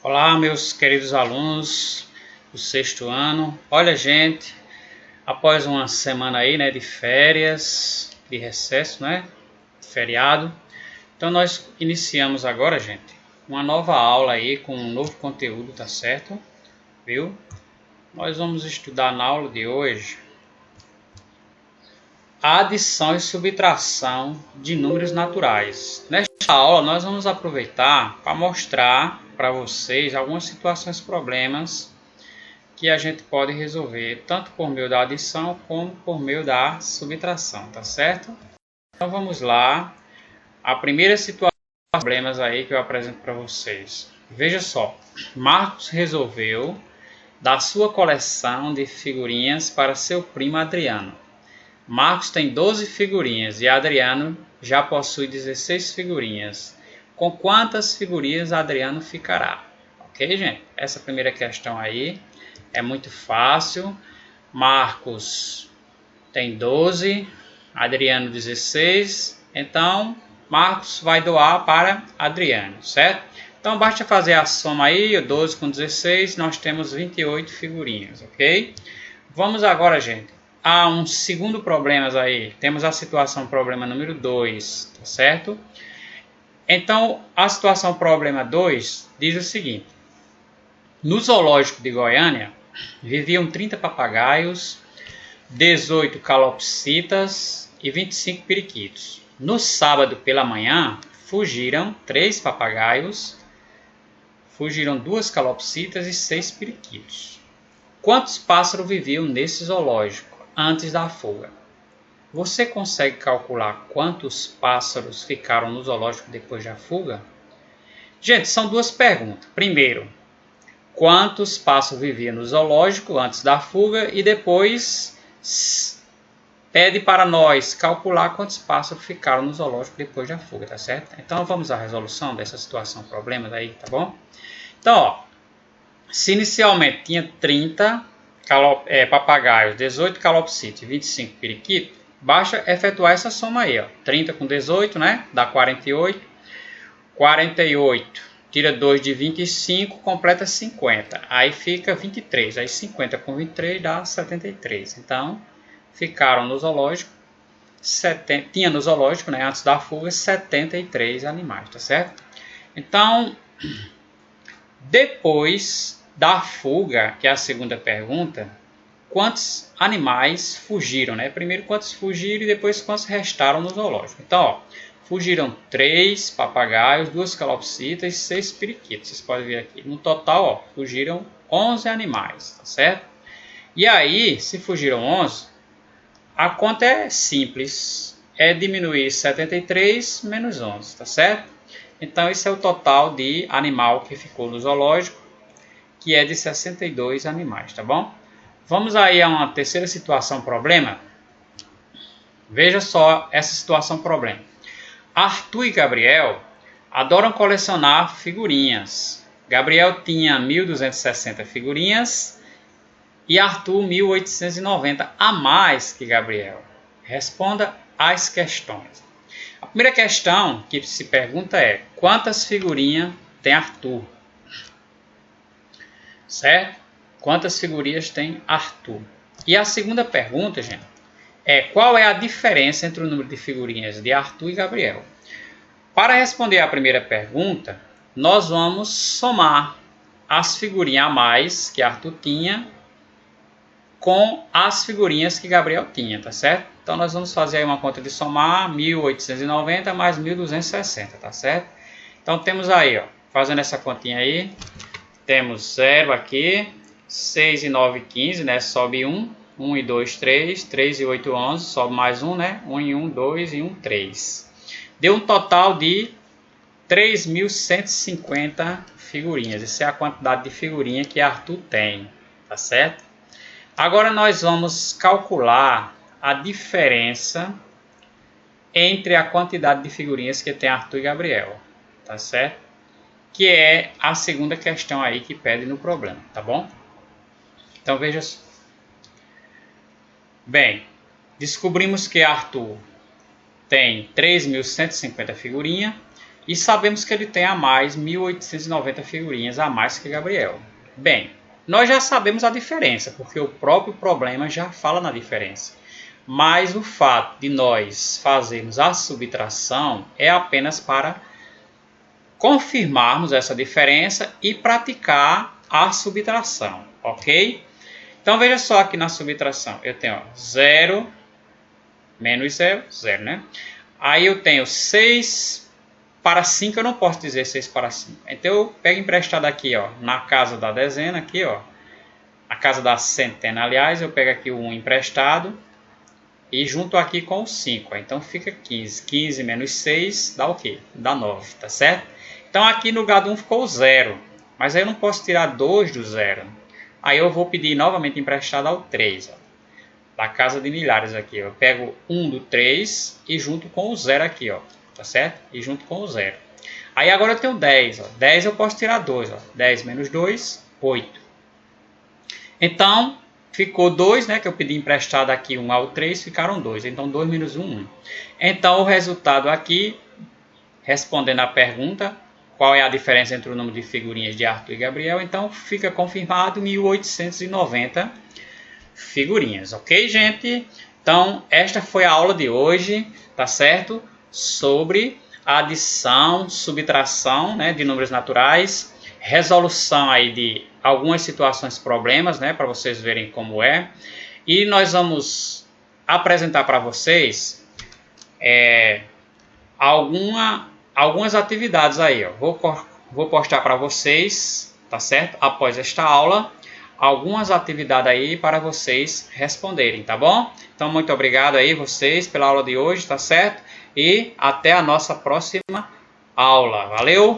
Olá, meus queridos alunos do sexto ano. Olha, gente, após uma semana aí, de férias, de recesso, feriado. Então nós iniciamos agora, gente, uma nova aula aí com um novo conteúdo, tá certo? Viu? Nós vamos estudar na aula de hoje a adição e subtração de números naturais. Nesta aula nós vamos aproveitar para mostrar para vocês algumas situações, problemas que a gente pode resolver tanto por meio da adição como por meio da subtração, tá certo? Então vamos lá. A primeira situação, problemas aí que eu apresento para vocês. Veja só, Marcos resolveu dar sua coleção de figurinhas para seu primo Adriano. Marcos tem 12 figurinhas e Adriano já possui 16 figurinhas. Com quantas figurinhas Adriano ficará? Ok, gente? Essa primeira questão aí é muito fácil. Marcos tem 12, Adriano 16. Então, Marcos vai doar para Adriano, certo? Então, basta fazer a soma aí, 12 com 16, nós temos 28 figurinhas, ok? Vamos agora, gente, a um segundo problema aí. Temos a situação problema número 2, tá certo? Então, a situação problema 2 diz o seguinte. No zoológico de Goiânia, viviam 30 papagaios, 18 calopsitas e 25 periquitos. No sábado pela manhã, fugiram 3 papagaios, fugiram 2 calopsitas e 6 periquitos. Quantos pássaros viviam nesse zoológico antes da fuga? Você consegue calcular quantos pássaros ficaram no zoológico depois da fuga? Gente, são duas perguntas. Primeiro, quantos pássaros viviam no zoológico antes da fuga? E depois pede para nós calcular quantos pássaros ficaram no zoológico depois da fuga, tá certo? Então vamos à resolução dessa situação, problemas aí, tá bom? Então, ó, se inicialmente tinha 30 papagaios, 18 calopsitas e 25 periquitos, basta efetuar essa soma aí, ó. 30 com 18, dá 48. 48 tira 2 de 25, completa 50. Aí fica 23. Aí 50 com 23 dá 73. Então, ficaram no zoológico, tinha no zoológico, antes da fuga, 73 animais, tá certo? Então, depois da fuga, que é a segunda pergunta, quantos animais fugiram, Primeiro quantos fugiram e depois quantos restaram no zoológico. Então, ó, fugiram 3 papagaios, 2 calopsitas e 6 periquitos. Vocês podem ver aqui. No total, ó, fugiram 11 animais, tá certo? E aí, se fugiram 11, a conta é simples. É diminuir 73 menos 11, tá certo? Então, esse é o total de animal que ficou no zoológico, que é de 62 animais, tá bom? Vamos aí a uma terceira situação problema. Veja só essa situação problema. Arthur e Gabriel adoram colecionar figurinhas. Gabriel tinha 1.260 figurinhas e Arthur 1.890 a mais que Gabriel. Responda às questões. A primeira questão que se pergunta é: quantas figurinhas tem Arthur? Certo? Quantas figurinhas tem Arthur? E a segunda pergunta, gente, é: qual é a diferença entre o número de figurinhas de Arthur e Gabriel? Para responder à primeira pergunta, nós vamos somar as figurinhas a mais que Arthur tinha com as figurinhas que Gabriel tinha, tá certo? Então nós vamos fazer aí uma conta de somar 1.890 mais 1.260, tá certo? Então temos aí, ó, fazendo essa continha aí, temos 0 aqui, 6 e 9, 15, sobe 1, 1 e 2, 3, 3 e 8, 11, sobe mais 1, 1 e 1, 2 e 1, 3. Deu um total de 3.150 figurinhas. Essa é a quantidade de figurinha que Arthur tem, tá certo? Agora nós vamos calcular a diferença entre a quantidade de figurinhas que tem Arthur e Gabriel, tá certo? Que é a segunda questão aí que pede no problema, tá bom? Então veja só. Bem, descobrimos que Arthur tem 3.150 figurinhas e sabemos que ele tem a mais 1890 figurinhas a mais que Gabriel. Bem, nós já sabemos a diferença, porque o próprio problema já fala na diferença. Mas o fato de nós fazermos a subtração é apenas para confirmarmos essa diferença e praticar a subtração, ok? Então veja só aqui na subtração, eu tenho 0 menos 0, 0, né? Aí eu tenho 6 para 5, eu não posso dizer 6 para 5. Então eu pego emprestado aqui, ó, na casa da dezena, aqui, ó, a casa da centena, aliás, eu pego aqui o 1 emprestado e junto aqui com o 5. Então fica 15. 15 menos 6 dá o quê? Dá 9, tá certo? Então aqui no lugar do 1 ficou 0, mas aí eu não posso tirar 2 do 0. Aí eu vou pedir novamente emprestado ao 3, ó, da casa de milhares aqui. Eu pego 1 do 3 e junto com o 0 aqui, ó, tá certo? E junto com o 0. Aí agora eu tenho 10, ó. 10 eu posso tirar 2, ó. 10 menos 2, 8. Então, ficou 2, né, que eu pedi emprestado aqui 1 ao 3, ficaram 2. Então, 2 menos 1, 1. Então, o resultado aqui, respondendo à pergunta, qual é a diferença entre o número de figurinhas de Arthur e Gabriel? Então, fica confirmado 1890 figurinhas, ok, gente? Então, esta foi a aula de hoje, tá certo? Sobre adição, subtração, né, de números naturais, resolução aí de algumas situações, problemas, né, para vocês verem como é. E nós vamos apresentar para vocês algumas atividades aí, ó. Vou postar para vocês, tá certo? Após esta aula, algumas atividades aí para vocês responderem, tá bom? Então, muito obrigado aí vocês pela aula de hoje, tá certo? E até a nossa próxima aula. Valeu!